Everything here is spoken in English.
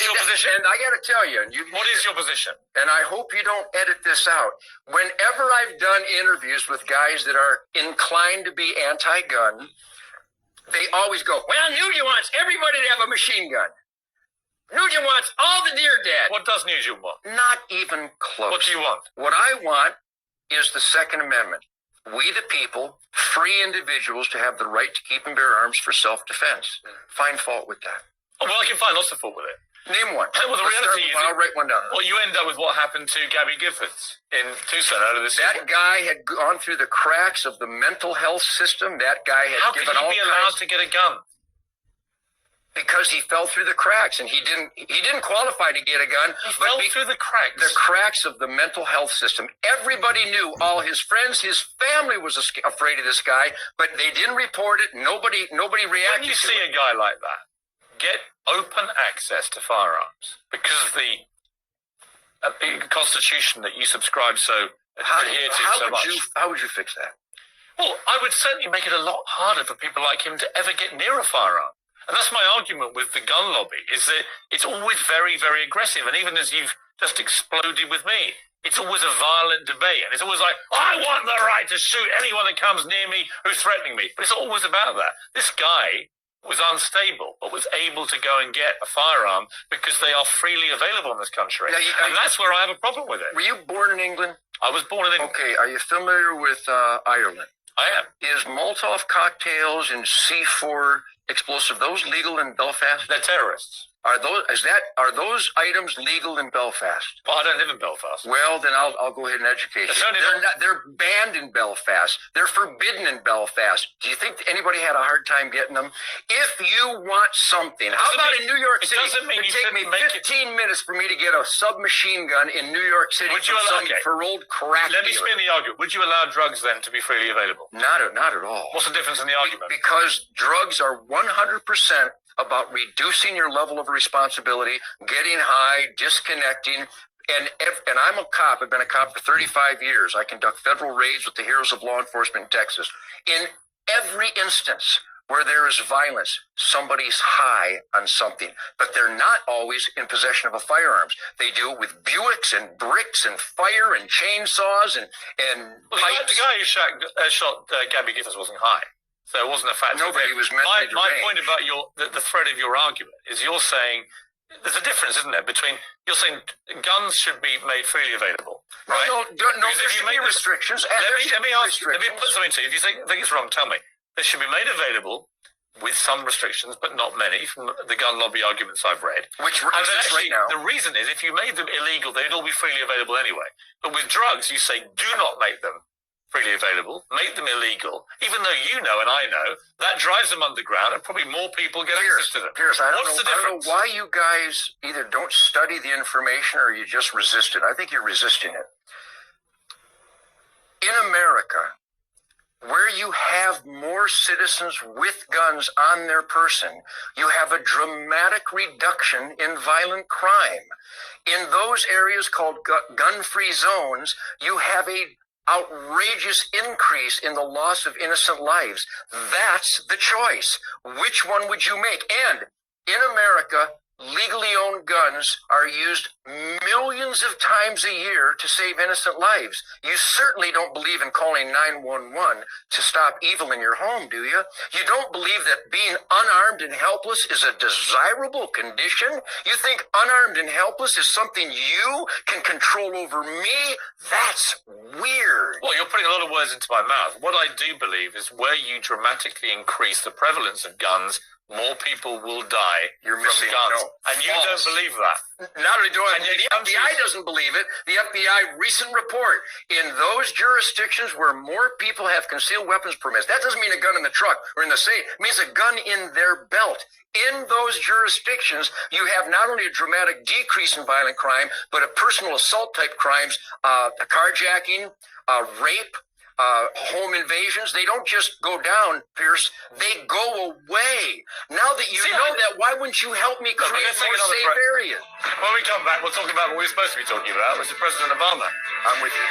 your position? And I got to tell you, what is your position? And I hope you don't edit this out. Whenever I've done interviews with guys that are inclined to be anti-gun, they always go, well, Nugent wants everybody to have a machine gun. Nugent wants all the deer dead. What does Nugent want? Not even close. What do you want? What I want is the Second Amendment. We the people, free individuals to have the right to keep and bear arms for self-defense. Find fault with that. Oh, well, I can find lots of fault with it. Name one. Well, the reality is, I'll write one down. Well, you end up with what happened to Gabby Giffords in Tucson earlier this year. That guy had gone through the cracks of the mental health system. That guy had given all kinds. How could he be allowed to get a gun? Because he fell through the cracks, and he didn't qualify to get a gun. He fell through the cracks. The cracks of the mental health system. Everybody knew. All his friends, his family was afraid of this guy, but they didn't report it. Nobody reacted. When you see a guy like that get open access to firearms because of the Constitution that you subscribe adhere to so much. How would you fix that? Well, I would certainly make it a lot harder for people like him to ever get near a firearm. And that's my argument with the gun lobby, is that it's always very, very aggressive. And even as you've just exploded with me, it's always a violent debate. And it's always like, I want the right to shoot anyone that comes near me who's threatening me. But it's always about that. This guy was unstable, but was able to go and get a firearm because they are freely available in this country. Now, and that's where I have a problem with it. Were you born in England? I was born in England. Okay, are you familiar with Ireland? I am. Is Molotov cocktails and C4 explosive, those legal in Belfast? They're terrorists. Are those items legal in Belfast? Well, I don't live in Belfast. Well, then I'll go ahead and educate you. They're banned in Belfast. They're forbidden in Belfast. Do you think anybody had a hard time getting them? If you want something, how about in New York City? It doesn't mean It'd take me 15 minutes for me to get a submachine gun in New York City from some paroled crack dealer. Let me spin the argument. Would you allow drugs then to be freely available? Not at all. What's the difference in the argument? Because drugs are 100% about reducing your level of responsibility, getting high, disconnecting. And I'm a cop. I've been a cop for 35 years. I conduct federal raids with the heroes of law enforcement in Texas. In every instance where there is violence, somebody's high on something, but they're not always in possession of a firearms. They do it with Buicks and bricks and fire and chainsaws and pipes. The guy who shot Gabby Giffords wasn't high. So it wasn't a factor. Nobody was mentally deranged. My point about the thread of your argument is you're saying there's a difference, isn't there, between you're saying guns should be made freely available, right? No, there should be restrictions. Let me put something to you. If you think it's wrong, tell me. They should be made available with some restrictions, but not many, from the gun lobby arguments I've read. Which exists right now. The reason is if you made them illegal, they'd all be freely available anyway. But with drugs, you say do not make them freely available, make them illegal, even though you know and I know that drives them underground and probably more people get access to them. Piers, I don't know why you guys either don't study the information or you just resist it. I think you're resisting it. In America, where you have more citizens with guns on their person, you have a dramatic reduction in violent crime. In those areas called gun-free zones, you have a outrageous increase in the loss of innocent lives. That's the choice. Which one would you make? And in America, legally owned guns are used millions of times a year to save innocent lives. You certainly don't believe in calling 911 to stop evil in your home, do you? You don't believe that being unarmed and helpless is a desirable condition? You think unarmed and helpless is something you can control over me? That's weird. Well, you're putting a lot of words into my mouth. What I do believe is where you dramatically increase the prevalence of guns, more people will die from guns. And you don't believe that. Not only do I, and the FBI doesn't believe it. The FBI recent report, in those jurisdictions where more people have concealed weapons permits, that doesn't mean a gun in the truck or in the safe. It means a gun in their belt. In those jurisdictions, you have not only a dramatic decrease in violent crime, but a personal assault type crimes, carjacking, rape, home invasions. They don't just go down, Pierce. They go away. Now that you know that, why wouldn't you help me create more safe areas? When we come back, we'll talk about what we're supposed to be talking about, which is President Obama. I'm with you.